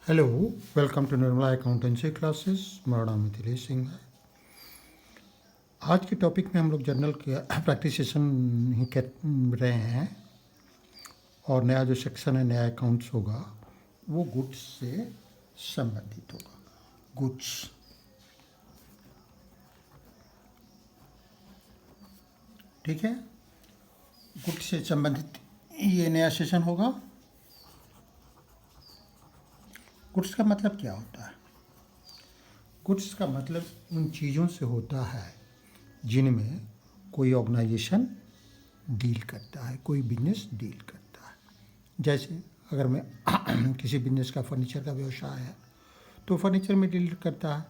Hello, welcome to Nirmala accountancy classes. मेरा नाम मिथिलेश सिंह है। आज के टॉपिक में हम लोग जर्नल के प्रैक्टिस सेशन ही कर रहे हैं और नया जो सेक्शन है, नया अकाउंट्स होगा वो गुड्स से संबंधित होगा। गुड्स, ठीक है। गुड्स से संबंधित ये नया सेशन होगा। गुड्स का मतलब क्या होता है? गुड्स का मतलब उन चीज़ों से होता है जिनमें कोई ऑर्गेनाइजेशन डील करता है, कोई बिजनेस डील करता है। जैसे अगर मैं किसी बिजनेस का फर्नीचर का व्यवसाय है तो फर्नीचर में डील करता है,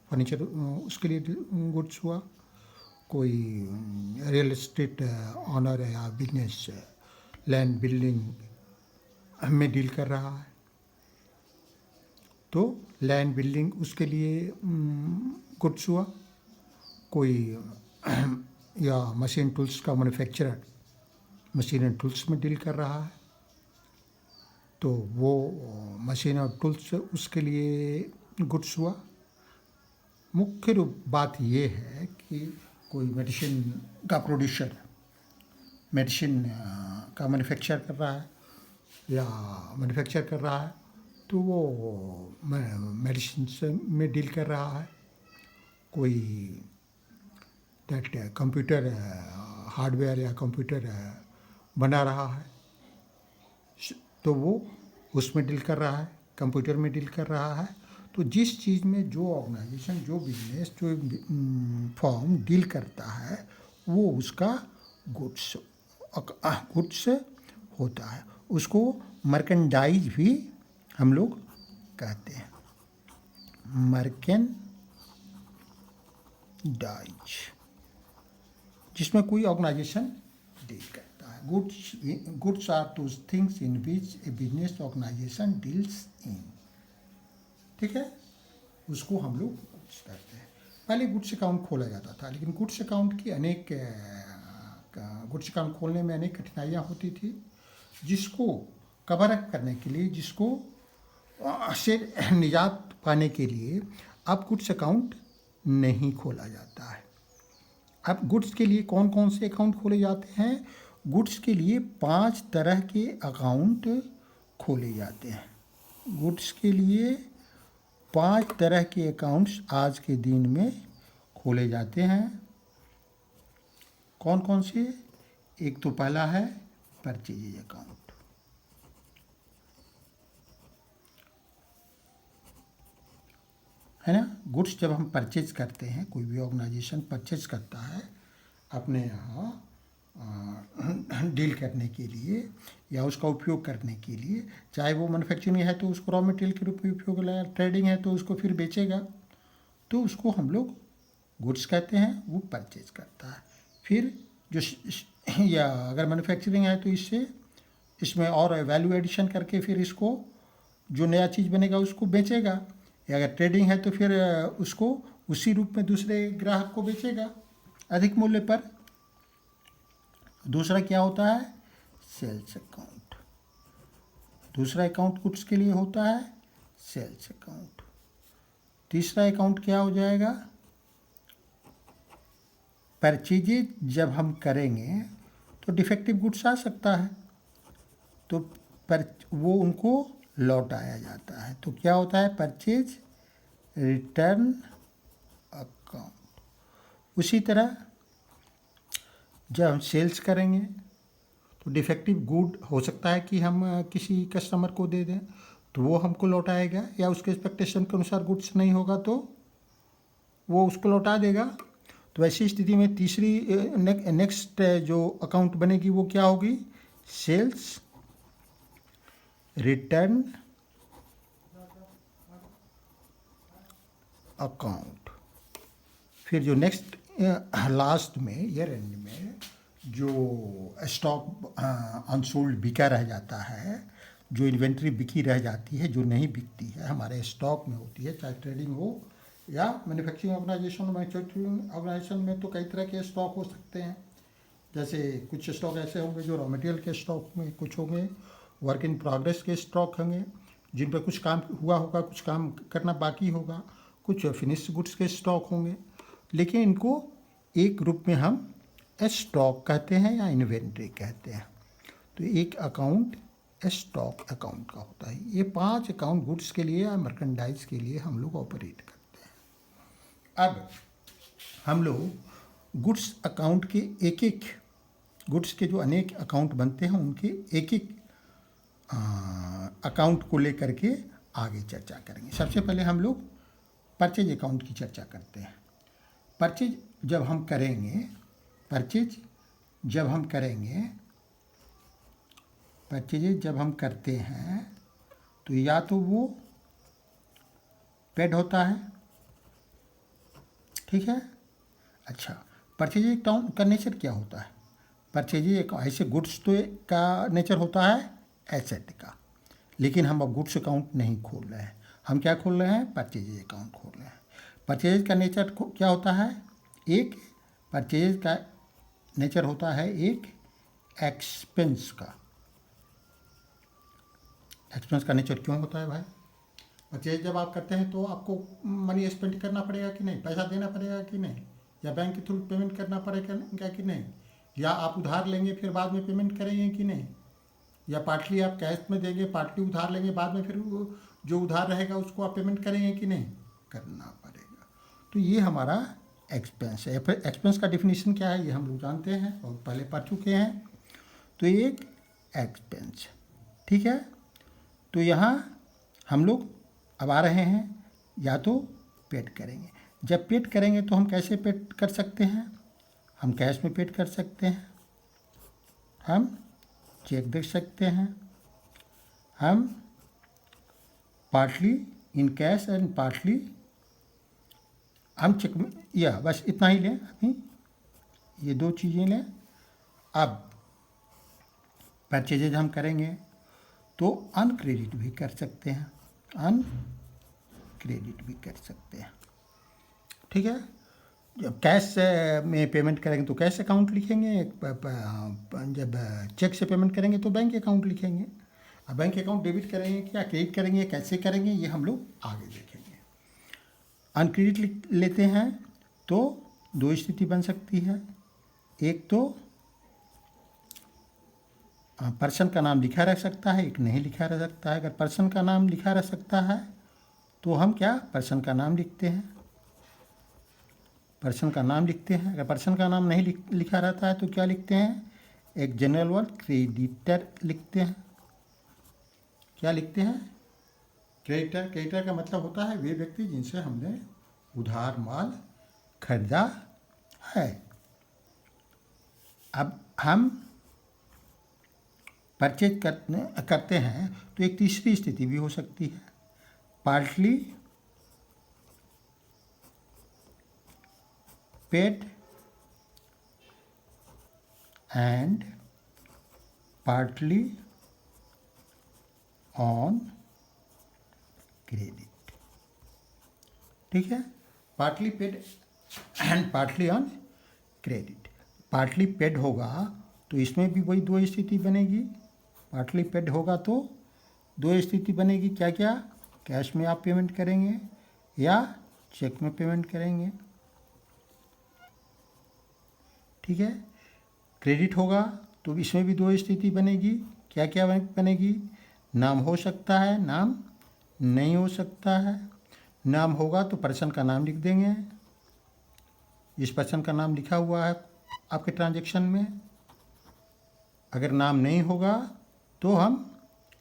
फर्नीचर उसके लिए गुड्स हुआ। कोई रियल एस्टेट ऑनर है या बिजनेस लैंड बिल्डिंग में डील कर रहा है तो लैंड बिल्डिंग उसके लिए गुड्स हुआ। कोई या मशीन टूल्स का मैन्युफैक्चरर मशीन एंड टूल्स में डील कर रहा है तो वो मशीन और टूल्स उसके लिए गुड्स हुआ। मुख्य रूप बात ये है कि कोई मेडिसिन का प्रोड्यूसर मेडिसिन का मैन्युफैक्चर कर रहा है या मैन्युफैक्चर कर रहा है तो वो मेडिसिन से में डील कर रहा है। कोई दैट कंप्यूटर हार्डवेयर या कंप्यूटर बना रहा है तो वो उसमें डील कर रहा है, कंप्यूटर में डील कर रहा है। तो जिस चीज़ में जो ऑर्गेनाइजेशन, जो बिजनेस, जो फॉर्म डील करता है वो उसका गुड्स गुड्स होता है। उसको मर्केंडाइज भी हम लोग कहते हैं, मर्केंडाइज, जिसमें कोई ऑर्गेनाइजेशन डील करता है। Goods are those things in which a business organisation deals in, ठीक है। उसको हम लोग गुड्स कहते हैं। पहले गुड्स अकाउंट खोला जाता था, लेकिन गुड्स अकाउंट की गुड्स अकाउंट खोलने में अनेक कठिनाइयाँ होती थी, जिसको कवर अप करने के लिए, जिसको से निजात पाने के लिए अब गुड्स अकाउंट नहीं खोला जाता है। अब गुड्स के लिए कौन कौन से अकाउंट खोले जाते हैं? गुड्स के लिए 5 तरह के अकाउंट खोले जाते हैं। गुड्स के लिए 5 तरह के अकाउंट्स आज के दिन में खोले जाते हैं। कौन कौन से? एक तो पहला है परचेज अकाउंट, है ना। गुड्स जब हम परचेज करते हैं, कोई भी ऑर्गेनाइजेशन परचेज करता है अपने यहाँ डील करने के लिए या उसका उपयोग करने के लिए, चाहे वो मैन्युफैक्चरिंग है तो उसको रॉ मटेरियल के रूप में उपयोग लगाया, ट्रेडिंग है तो उसको फिर बेचेगा, तो उसको हम लोग गुड्स कहते हैं, वो परचेज करता है। फिर जो या अगर मैन्युफैक्चरिंग है तो इसमें और वैल्यू एडिशन करके फिर इसको जो नया चीज़ बनेगा उसको बेचेगा, या अगर ट्रेडिंग है तो फिर उसको उसी रूप में दूसरे ग्राहक को बेचेगा अधिक मूल्य पर। दूसरा क्या होता है? Sales account. दूसरा अकाउंट गुड्स के लिए होता है सेल्स अकाउंट। तीसरा अकाउंट क्या हो जाएगा? परचेजेज जब हम करेंगे तो डिफेक्टिव गुड्स आ सकता है तो वो उनको लौटाया जाता है, तो क्या होता है? Purchase return account. उसी तरह जब हम सेल्स करेंगे तो डिफेक्टिव गुड हो सकता है कि हम किसी कस्टमर को दे दें तो वो हमको लौटाएगा, या उसके एक्सपेक्टेशन के अनुसार गुड्स नहीं होगा तो वो उसको लौटा देगा। तो ऐसी स्थिति में तीसरी नेक्स्ट जो अकाउंट बनेगी वो क्या होगी? Sales return account. फिर जो नेक्स्ट लास्ट में ईयर एंड में जो स्टॉक अनसोल्ड बिका रह जाता है, जो इन्वेंट्री बिकी रह जाती है, जो नहीं बिकती है, हमारे स्टॉक में होती है, चाहे ट्रेडिंग हो या मैन्युफैक्चरिंग ऑर्गेनाइजेशन में तो कई तरह के स्टॉक हो सकते हैं। जैसे कुछ स्टॉक ऐसे होंगे जो रॉ मटेरियल के स्टॉक में, कुछ होंगे वर्क इन प्रोग्रेस के स्टॉक होंगे, जिन पर कुछ काम हुआ होगा, कुछ काम करना बाकी होगा, कुछ फिनिश गुड्स के स्टॉक होंगे, लेकिन इनको एक ग्रुप में हम स्टॉक कहते हैं या इन्वेंट्री कहते हैं। तो एक अकाउंट स्टॉक अकाउंट का होता है। ये 5 अकाउंट गुड्स के लिए या मर्केंडाइज के लिए हम लोग ऑपरेट करते हैं। अब हम लोग गुड्स अकाउंट के एक एक गुड्स के जो अनेक अकाउंट बनते हैं उनके एक एक अकाउंट को लेकर के आगे चर्चा करेंगे। सबसे पहले हम लोग परचेज अकाउंट की चर्चा करते हैं। परचेज जब हम करेंगे परचेज जब हम करते हैं तो या तो वो पेड होता है, ठीक है। अच्छा, परचेज अकाउंट का नेचर क्या होता है? परचेज एक ऐसे गुड्स तो का नेचर होता है एसेट का, लेकिन हम अब गुड्स अकाउंट नहीं खोल रहे हैं, हम क्या खोल रहे हैं? परचेज अकाउंट खोल रहे हैं। परचेज का नेचर क्या होता है? एक परचेज का नेचर होता है एक एक्सपेंस का। एक्सपेंस का नेचर क्यों होता है भाई? परचेज जब आप करते हैं तो आपको मनी स्पेंड करना पड़ेगा कि नहीं, पैसा देना पड़ेगा कि नहीं, या बैंक के थ्रू पेमेंट करना पड़ेगा कि नहीं, या आप उधार लेंगे फिर बाद में पेमेंट करेंगे कि नहीं, या पार्टली आप कैश में देंगे, पार्टली उधार लेंगे, बाद में फिर वो जो उधार रहेगा उसको आप पेमेंट करेंगे कि नहीं, करना पड़ेगा। तो ये हमारा एक्सपेंस है। एक्सपेंस का डिफिनीशन क्या है ये हम लोग जानते हैं और पहले पढ़ चुके हैं। तो ये एक एक्सपेंस, ठीक है। तो यहाँ हम लोग अब आ रहे हैं, या तो पेड करेंगे। जब पेड करेंगे तो हम कैसे पेड कर सकते हैं? हम कैश में पेड कर सकते हैं, हम चेक दे सकते हैं, हम partly in cash and partly हम चेक में, या बस इतना ही लें अभी, ये 2 चीज़ें लें। अब परचेजेज हम करेंगे तो अनक्रेडिट भी कर सकते हैं, अनक्रेडिट भी कर सकते हैं, ठीक है। जब कैश में पेमेंट करेंगे तो कैश अकाउंट लिखेंगे, जब चेक से पेमेंट करेंगे तो बैंक अकाउंट लिखेंगे। अब बैंक अकाउंट डेबिट करेंगे क्या क्रेडिट करेंगे, कैसे करेंगे, ये हम लोग आगे देखेंगे। अनक्रेडिट लेते हैं तो 2 स्थिति बन सकती है। एक तो पर्सन का नाम लिखा रह सकता है, एक नहीं लिखा रह सकता है। अगर पर्सन का नाम लिखा रह सकता है तो हम क्या पर्सन का नाम लिखते हैं, पर्सन का नाम लिखते हैं। अगर पर्सन का नाम नहीं लिखा रहता है तो क्या लिखते हैं? एक जनरल वर्ड क्रेडिटर लिखते हैं। क्या लिखते हैं? क्रेडिटर। क्रेडिटर का मतलब होता है वे व्यक्ति जिनसे हमने उधार माल खरीदा है। अब हम परचेज करते हैं तो एक तीसरी स्थिति भी हो सकती है, partly paid and partly on credit, ठीक है। Partly paid and partly on credit. Partly paid होगा तो इसमें भी वही 2 स्थिति बनेगी। पार्टली पेड होगा तो 2 स्थिति बनेगी, क्या क्या? कैश में आप पेमेंट करेंगे या चेक में पेमेंट करेंगे, ठीक है। क्रेडिट होगा तो इसमें भी 2 स्थिति बनेगी, क्या क्या बनेगी? नाम हो सकता है, नाम नहीं हो सकता है। नाम होगा तो पर्सन का नाम लिख देंगे, जिस पर्सन का नाम लिखा हुआ है आपके ट्रांजैक्शन में। अगर नाम नहीं होगा तो हम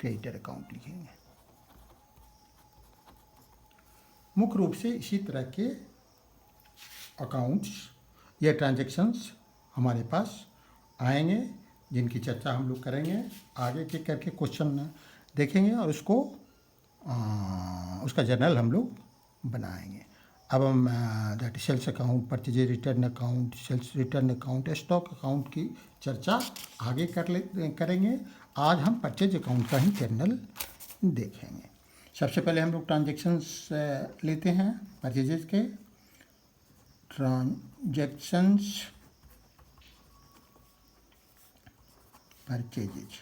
क्रेडिटर अकाउंट लिखेंगे। मुख्य रूप से इसी तरह के अकाउंट्स या ट्रांजैक्शंस हमारे पास आएंगे, जिनकी चर्चा हम लोग करेंगे। आगे के करके क्वेश्चन देखेंगे और उसका जर्नल हम लोग बनाएंगे। अब हम that sales account, purchase return account, sales return account, stock account की चर्चा आगे करेंगे। आज हम परचेज अकाउंट का ही जर्नल देखेंगे। सबसे पहले हम लोग ट्रांजैक्शंस लेते हैं परचेजेज के। ट्रांजैक्शंस परचेजेज,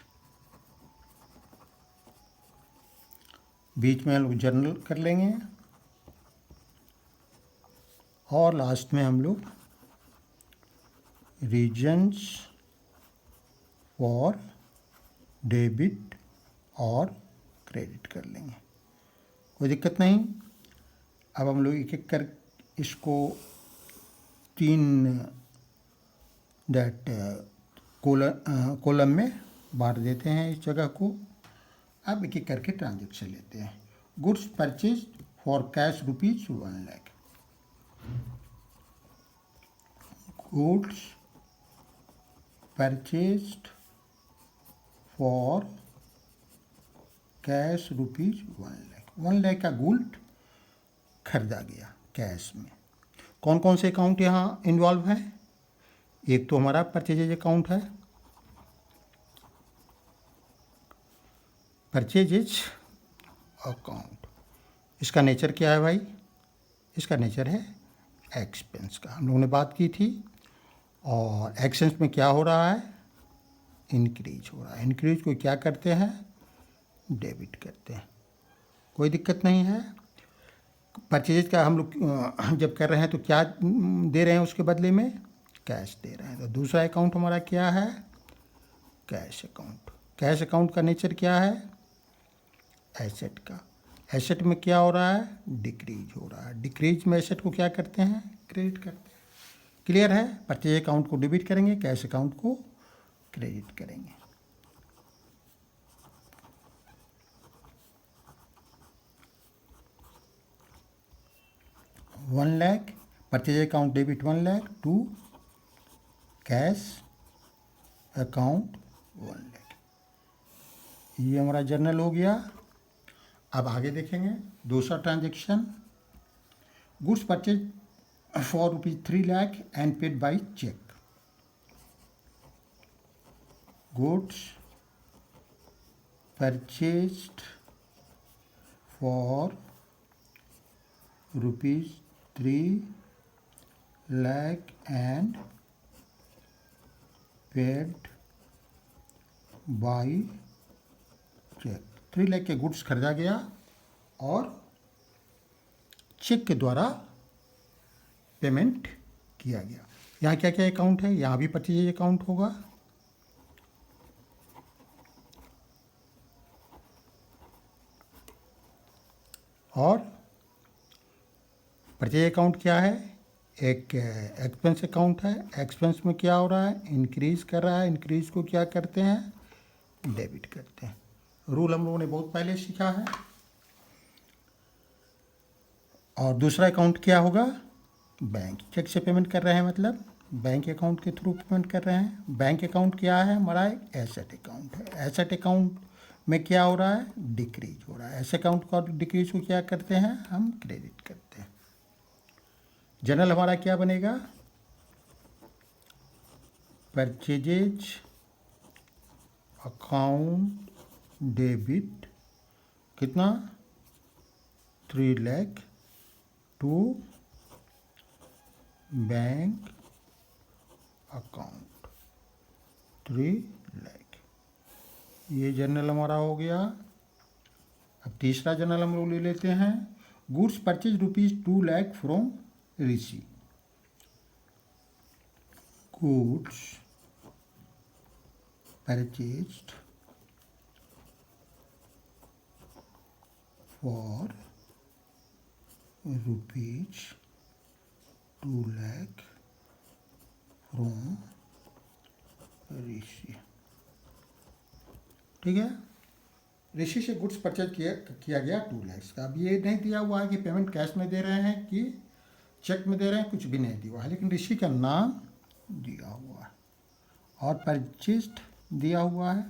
बीच में हम लोग जर्नल कर लेंगे और लास्ट में हम लोग रीजन्स फॉर डेबिट और क्रेडिट कर लेंगे, कोई दिक्कत नहीं। अब हम लोग एक एक कर इसको 3 कॉलम में बांट देते हैं इस जगह को। अब एक एक करके ट्रांजेक्शन लेते हैं। Goods purchase for cash rupees 1 lakh, goods purchased for cash rupees 1 lakh, 1 lakh का गोल्ड खरीदा गया कैश में। कौन कौन से अकाउंट यहाँ इन्वॉल्व है? एक तो हमारा परचेजेज अकाउंट है, परचेजेज अकाउंट, इसका नेचर क्या है भाई? इसका नेचर है एक्सपेंस का, हम लोगों ने बात की थी। और एक्सपेंस में क्या हो रहा है? इंक्रीज हो रहा है। इंक्रीज को क्या करते हैं? डेबिट करते हैं, कोई दिक्कत नहीं है। परचेज का हम लोग जब कर रहे हैं तो क्या दे रहे हैं उसके बदले में? कैश दे रहे हैं। तो दूसरा अकाउंट हमारा क्या है? Cash account. कैश अकाउंट का नेचर क्या है? एसेट का। एसेट में क्या हो रहा है? डिक्रीज हो रहा है। डिक्रीज में एसेट को क्या करते हैं? क्रेडिट करते हैं। क्लियर है? परचेज अकाउंट को डेबिट करेंगे, कैश अकाउंट को क्रेडिट करेंगे। $1 lakh, purchase account debit 1 lakh to cash account 1 lakh. ये हमारा जर्नल हो गया। अब आगे देखेंगे दूसरा transaction, goods purchase for ₹3 lakh and paid by cheque. Goods purchased for ₹3 lakh and paid by cheque. 3 lakh के गुड्स खरीदा गया और चेक के द्वारा पेमेंट किया गया। यहाँ क्या क्या अकाउंट है? यहाँ भी परचेज अकाउंट होगा, और परचेज अकाउंट क्या है? एक एक्सपेंस अकाउंट है। एक्सपेंस में क्या हो रहा है? इंक्रीज कर रहा है। इंक्रीज को क्या करते हैं? डेबिट करते हैं। रूल हम लोगों ने बहुत पहले सीखा है। और दूसरा अकाउंट क्या होगा? बैंक। चेक से पेमेंट कर रहे हैं मतलब बैंक अकाउंट के थ्रू पेमेंट कर रहे हैं। बैंक अकाउंट क्या है? हमारा एक एसेट अकाउंट है। एसेट अकाउंट में क्या हो रहा है? डिक्रीज हो रहा है। एसेट अकाउंट का डिक्रीज को क्या करते हैं? हम क्रेडिट करते हैं। जनरल हमारा क्या बनेगा? परचेजेज अकाउंट डेबिट कितना? 3 lakh to bank account 3 lakh. ये जनरल हमारा हो गया। अब तीसरा जनरल हम लोग ले लेते हैं, goods purchase ₹2 lakh from Rishi. Goods purchased for ₹2 lakh from Rishi. ठीक है, ऋषि से गुड्स परचेज किया गया 2 लाख का। अब ये नहीं दिया हुआ है कि पेमेंट कैश में दे रहे हैं कि चेक में दे रहे हैं, कुछ भी नहीं दिया हुआ है, लेकिन ऋषि का नाम दिया हुआ है और परचेज्ड दिया हुआ है।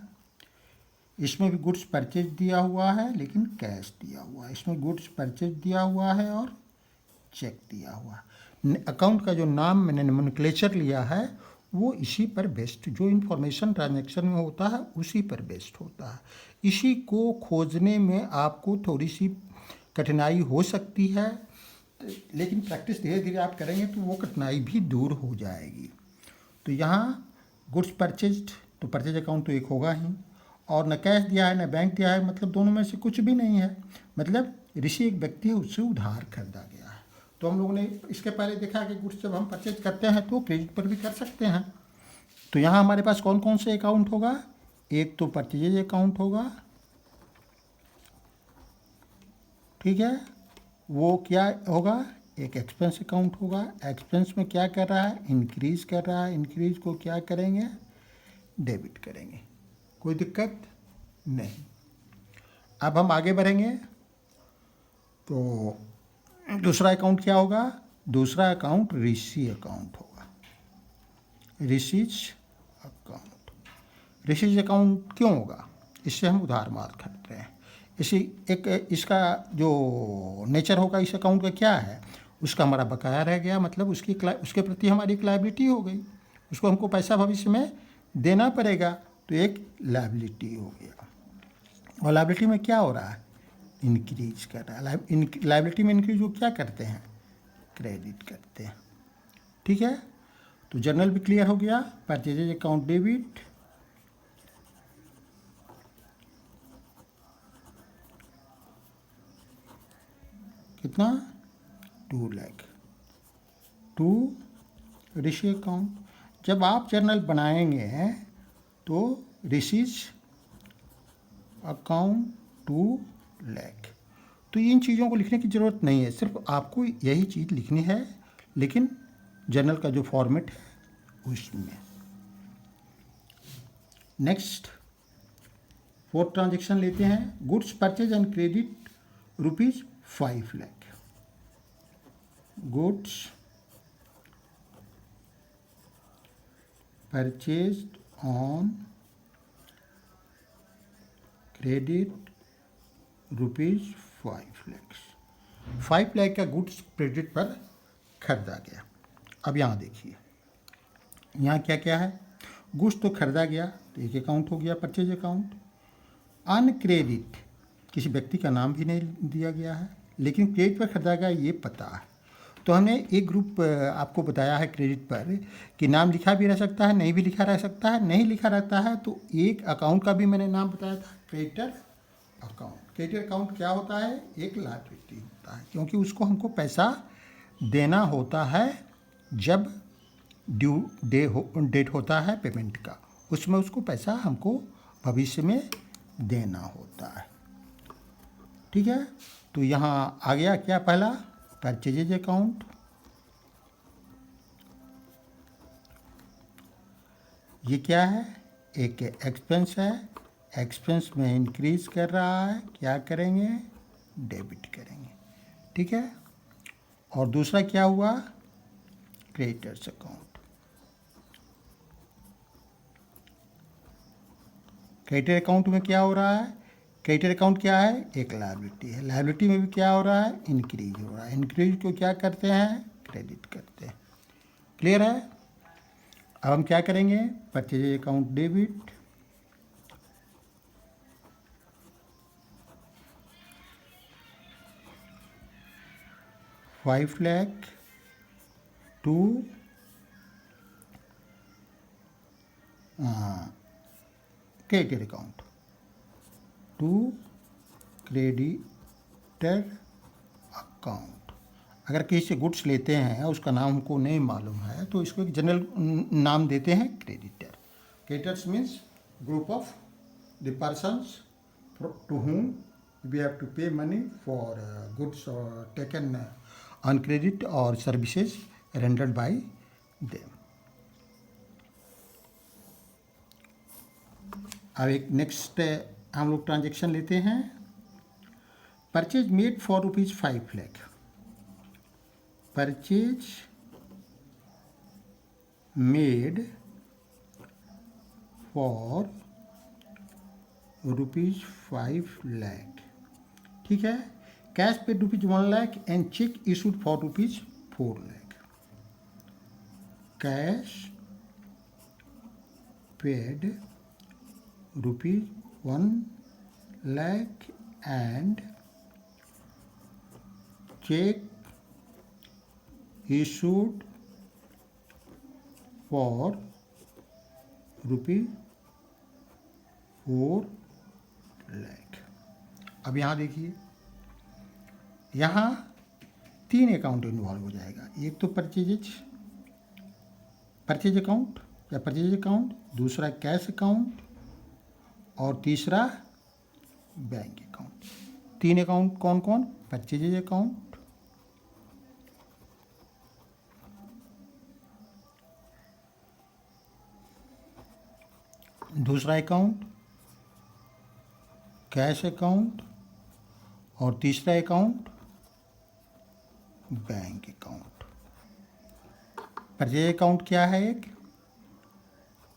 इसमें भी गुड्स परचेज दिया हुआ है लेकिन कैश दिया हुआ है। इसमें गुड्स परचेज दिया हुआ है और चेक दिया हुआ है। अकाउंट का जो नाम मैंने नोमेनक्लेचर लिया है वो इसी पर बेस्ड, जो इन्फॉर्मेशन ट्रांजैक्शन में होता है उसी पर बेस्ड होता है। इसी को खोजने में आपको थोड़ी सी कठिनाई हो सकती है, लेकिन प्रैक्टिस धीरे धीरे आप करेंगे तो वो कठिनाई भी दूर हो जाएगी। तो यहाँ गुड्स परचेज्ड, तो परचेज अकाउंट तो एक होगा ही, और न कैश दिया है न बैंक दिया है, मतलब दोनों में से कुछ भी नहीं है। मतलब ऋषि एक व्यक्ति है, उससे उधार खरीदा गया है। तो हम लोगों ने इसके पहले देखा कि गुड्स जब हम परचेज करते हैं तो क्रेडिट पर भी कर सकते हैं। तो यहाँ हमारे पास कौन कौन से अकाउंट होगा? एक तो परचेज अकाउंट होगा, ठीक है। वो क्या होगा? एक एक्सपेंस अकाउंट होगा। एक्सपेंस में क्या कर रहा है? इंक्रीज कर रहा है। इंक्रीज को क्या करेंगे? डेबिट करेंगे। कोई दिक्कत नहीं। अब हम आगे बढ़ेंगे तो दूसरा अकाउंट क्या होगा? दूसरा अकाउंट ऋषि अकाउंट होगा। ऋषिज अकाउंट। ऋषिज अकाउंट क्यों होगा? इससे हम उधार माल खरीद रहे हैं। इसी एक इसका जो नेचर होगा इस अकाउंट का क्या है? उसका हमारा बकाया रह गया, मतलब उसके प्रति हमारी एक लायबिलिटी हो गई, उसको हमको पैसा भविष्य में देना पड़ेगा, तो एक लायबिलिटी हो गया। और लायबिलिटी में क्या हो रहा है? इंक्रीज कर रहा है। लायबिलिटी में इंक्रीज वो क्या करते हैं? क्रेडिट करते हैं, ठीक है। तो जर्नल भी क्लियर हो गया। परचेजेज अकाउंट डेबिट, कितना? 2 लाख टू ऋषि अकाउंट। जब आप जर्नल बनाएंगे तो ऋषिज अकाउंट 2 लाख, तो इन चीज़ों को लिखने की ज़रूरत नहीं है, सिर्फ आपको यही चीज़ लिखनी है, लेकिन जर्नल का जो फॉर्मेट है उसमें। नेक्स्ट 4th ट्रांजेक्शन लेते हैं। Goods purchase and credit ₹5 lakh. Goods purchased on credit ₹5 lakh. 5 lakh का गुड्स क्रेडिट पर खरीदा गया। अब यहाँ देखिए, यहाँ क्या क्या है? गुड्स तो खरीदा गया, तो एक अकाउंट हो गया परचेज अकाउंट। अनक्रेडिट, किसी व्यक्ति का नाम भी नहीं दिया गया है, लेकिन क्रेडिट पर खरीदा गया ये पता है। तो हमने एक ग्रुप आपको बताया है क्रेडिट पर कि नाम लिखा भी रह सकता है, नहीं भी लिखा रह सकता है। नहीं लिखा रहता है तो एक अकाउंट का भी मैंने नाम बताया था, क्रेडिटर अकाउंट। क्रेडिटर अकाउंट क्या होता है? एक लायबिलिटी होता है, क्योंकि उसको हमको पैसा देना होता है जब ड्यू डेट होता है पेमेंट का, उसमें उसको पैसा हमको भविष्य में देना होता है, ठीक है। तो यहाँ आ गया क्या? पहला परचेजेज अकाउंट, ये क्या है? एक एक्सपेंस है। एक्सपेंस में इंक्रीज कर रहा है, क्या करेंगे? डेबिट करेंगे, ठीक है। और दूसरा क्या हुआ? Creditors account. क्रेडिटर अकाउंट में क्या हो रहा है? क्रेडिटर अकाउंट क्या है? एक लायबिलिटी है। लायबिलिटी में भी क्या हो रहा है? इंक्रीज हो रहा है। इंक्रीज को क्या करते हैं? क्रेडिट करते हैं। क्लियर है? अब हम क्या करेंगे? Purchase account debit, ₹5 lakh to creditor account, to creditor account. अगर किसी से गुड्स लेते हैं, उसका नाम हमको नहीं मालूम है, तो इसको एक जनरल नाम देते हैं creditor. Creditors means group of the persons to whom we have to pay money for goods taken on credit or services rendered by them. अब एक नेक्स्ट हम लोग ट्रांजेक्शन लेते हैं। Purchase made for ₹5 lakh. Purchase made for ₹5 lakh, ठीक है। Cash paid ₹1 lakh and check issued for ₹4 lakh. Cash paid ₹1 lakh and check issued for ₹4 4 lakh. अब यहाँ देखिए, यहाँ 3 अकाउंट इन्वॉल्व हो जाएगा। एक तो परचेज अकाउंट या परचेज अकाउंट, दूसरा कैश अकाउंट और तीसरा बैंक अकाउंट। 3 अकाउंट कौन कौन? परचेज अकाउंट, दूसरा अकाउंट कैश अकाउंट और तीसरा account bank account. Purchase account क्या है? एक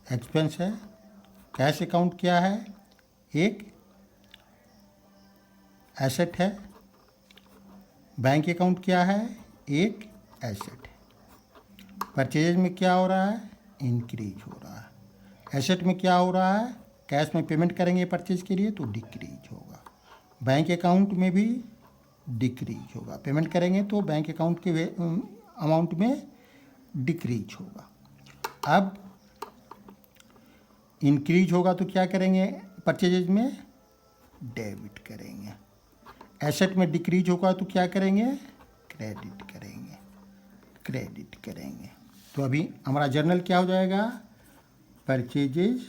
एक्सपेंस है। कैश अकाउंट क्या है? एक एसेट है। बैंक अकाउंट क्या है? एक एसेट है। परचेज में क्या हो रहा है? इंक्रीज हो रहा है। एसेट में क्या हो रहा है? कैश में पेमेंट करेंगे परचेज के लिए तो डिक्रीज होगा। बैंक अकाउंट में भी डिक्रीज होगा। पेमेंट करेंगे तो बैंक अकाउंट के अमाउंट में डिक्रीज होगा। अब इंक्रीज होगा तो क्या करेंगे? परचेजेज में डेबिट करेंगे। एसेट में डिक्रीज होगा तो क्या करेंगे? क्रेडिट करेंगे। क्रेडिट करेंगे तो अभी हमारा जर्नल क्या हो जाएगा? परचेजेज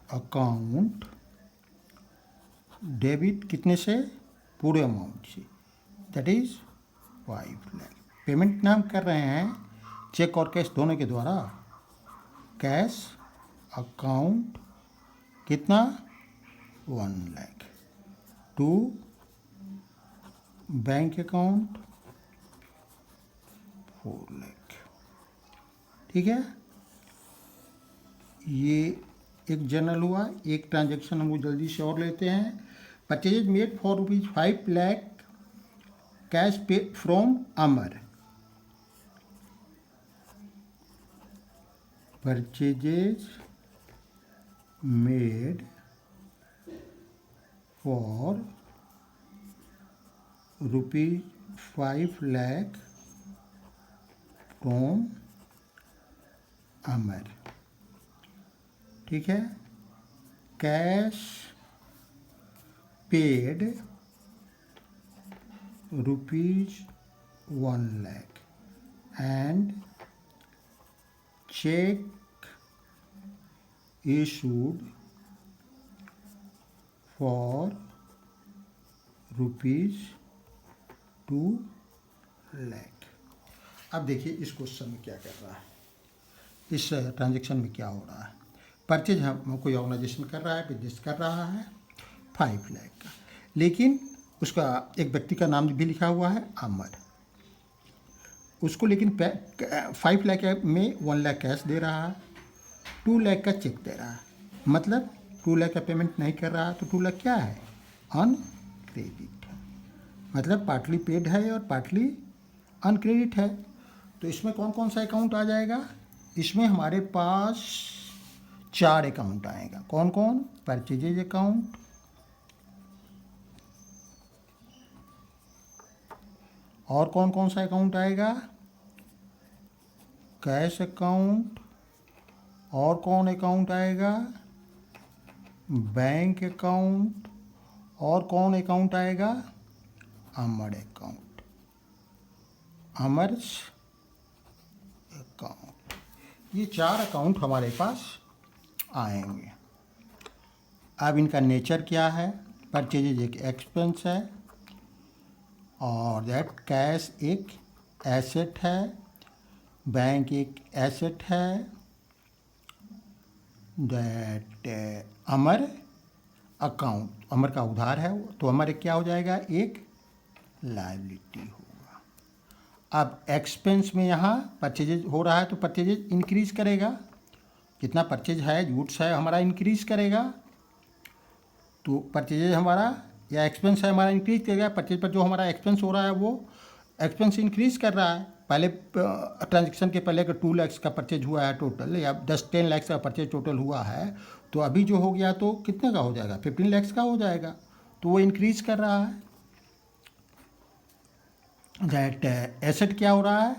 अकाउंट डेबिट कितने से? पूरे अमाउंट से, दैट इज 5 लाख। पेमेंट ना हम कर रहे हैं चेक और कैश दोनों के द्वारा। कैश अकाउंट कितना? 1 lakh to bank account 4 lakh. ठीक है, ये एक जर्नल हुआ। एक ट्रांजैक्शन हम जल्दी से और लेते हैं। Purchase made for ₹5 lakh cash pay from Amar. Purchases made for ₹5 lakh from Amar. ठीक है, cash paid ₹1 lakh and cheque issued for ₹2 lakh. अब देखिए इस क्वेश्चन में क्या कर रहा है, इस ट्रांजैक्शन में क्या हो रहा है। परचेज हम कोई ऑर्गेनाइजेशन कर रहा है, बिजनेस कर रहा है 5 लाख का, लेकिन उसका एक व्यक्ति का नाम भी लिखा हुआ है अमर। उसको लेकिन 5 लाख में 1 लाख कैश दे रहा है, 2 लाख का चेक दे रहा है। मतलब 2 लाख का पेमेंट नहीं कर रहा तो 2 लाख क्या है? अनक्रेडिट है। मतलब पार्टली पेड है और पार्टली अनक्रेडिट है। तो इसमें कौन कौन सा अकाउंट आ जाएगा? इसमें हमारे पास 4 अकाउंट आएगा। कौन कौन? परचेजेज अकाउंट, और कौन कौन सा अकाउंट आएगा? कैश अकाउंट, और कौन अकाउंट आएगा? बैंक अकाउंट, और कौन अकाउंट आएगा? अमर अकाउंट, अमर्स अकाउंट। ये 4 अकाउंट हमारे पास आएंगे। अब इनका नेचर क्या है? परचेजेज एक एक्सपेंस है और दैट कैश एक एसेट है, बैंक एक एसेट है, दैट अमर अकाउंट, अमर का उधार है तो अमर क्या हो जाएगा? एक लायबिलिटी होगा। अब एक्सपेंस में यहाँ परचेजेज हो रहा है तो परचेजेज इंक्रीज करेगा। जितना परचेज है, गुड्स है हमारा, इंक्रीज करेगा। तो परचेजेज हमारा या एक्सपेंस है हमारा इंक्रीज करेगा। परचेज पर जो हमारा एक्सपेंस हो रहा है वो एक्सपेंस इंक्रीज कर रहा है। पहले ट्रांजेक्शन के पहले अगर 2 लाख का परचेज हुआ है टोटल, या 10 लाख का परचेज टोटल हुआ है, तो अभी जो हो गया तो कितने का हो जाएगा? 15 लाख का हो जाएगा। तो वो इंक्रीज कर रहा है। दैट एसेट क्या हो रहा है?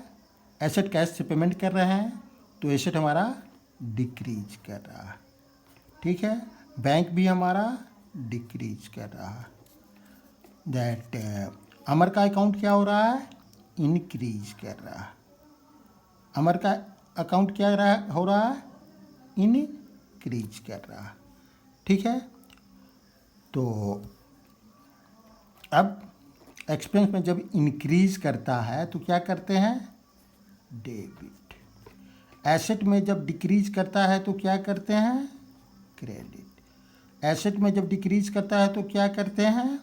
एसेट कैश से पेमेंट कर रहे हैं तो एसेट हमारा डिक्रीज कर रहा है, ठीक है। बैंक भी हमारा डिक्रीज कर रहा है। दैट अमर का अकाउंट क्या हो रहा है, इंक्रीज कर रहा है। अमर का अकाउंट क्या हो रहा है, इंक्रीज कर रहा है, ठीक है। तो अब एक्सपेंस में जब इंक्रीज करता है तो क्या करते हैं, डेबिट। एसेट में जब डिक्रीज करता है तो क्या करते हैं, क्रेडिट। एसेट में जब डिक्रीज करता है तो क्या करते हैं,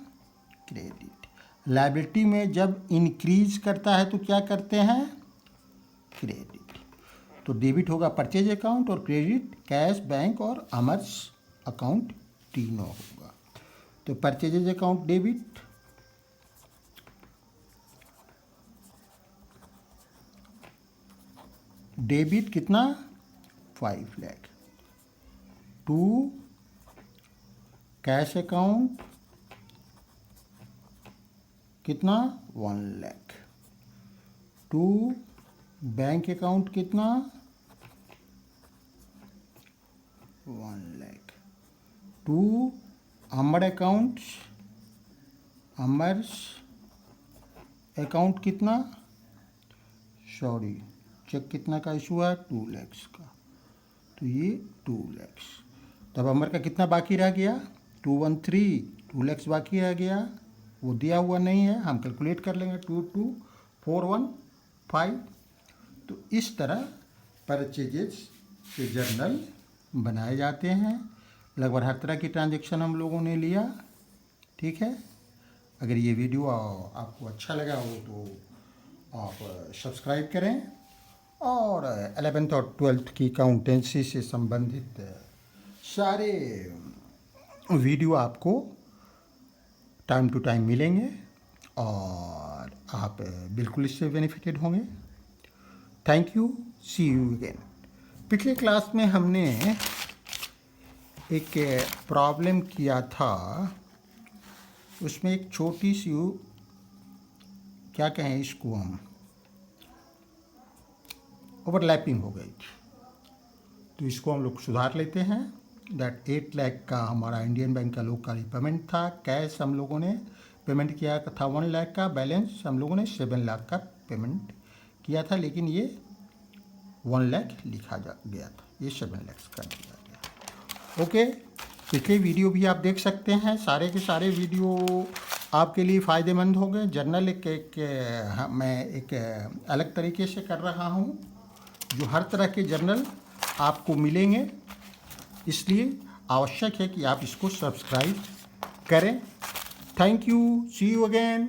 क्रेडिट। लायबिलिटी में जब इंक्रीज करता है तो क्या करते हैं, क्रेडिट। तो डेबिट होगा परचेज अकाउंट और क्रेडिट कैश, बैंक और अमर्स अकाउंट तीनों होगा। तो परचेजेज अकाउंट डेबिट, डेबिट कितना 5 लाख, टू कैश अकाउंट कितना 1 लाख, टू बैंक अकाउंट कितना 1 lakh, to Amar account, Amar's account कितना, सॉरी चेक कितना का इशू है 2 लाख का, तो ये 2 लाख। तब अमर का कितना बाकी रह गया 213, 2 लाख बाकी रह गया, वो दिया हुआ नहीं है, हम कैलकुलेट कर लेंगे 22415। तो इस तरह परचेजेस के जर्नल बनाए जाते हैं। लगभग हर तरह की ट्रांजैक्शन हम लोगों ने लिया, ठीक है। अगर ये वीडियो आपको अच्छा लगा हो तो आप सब्सक्राइब करें और 11th और 12th की अकाउंटेंसी से संबंधित सारे वीडियो आपको टाइम टू टाइम मिलेंगे और आप बिल्कुल इससे बेनिफिटेड होंगे। Thank you, see you again. पिछले क्लास में हमने एक प्रॉब्लम किया था, उसमें एक छोटी सी क्या कहें इसको हम, ओवरलैपिंग हो गई थी, तो इसको हम लोग सुधार लेते हैं। दैट 8 लाख का हमारा इंडियन बैंक का लोककारी पेमेंट था, कैश हम लोगों ने पेमेंट किया था 1 लाख का, बैलेंस हम लोगों ने 7 लाख का पेमेंट किया था, लेकिन ये 1 लाख लिखा गया था, ये 7 लाख कर दिया गया। ओके, पिछले वीडियो भी आप देख सकते हैं, सारे के सारे वीडियो आपके लिए फ़ायदेमंद हो गए। जर्नल मैं एक अलग तरीके से कर रहा हूँ, जो हर तरह के जर्नल आपको मिलेंगे, इसलिए आवश्यक है कि आप इसको सब्सक्राइब करें। Thank you, see you again.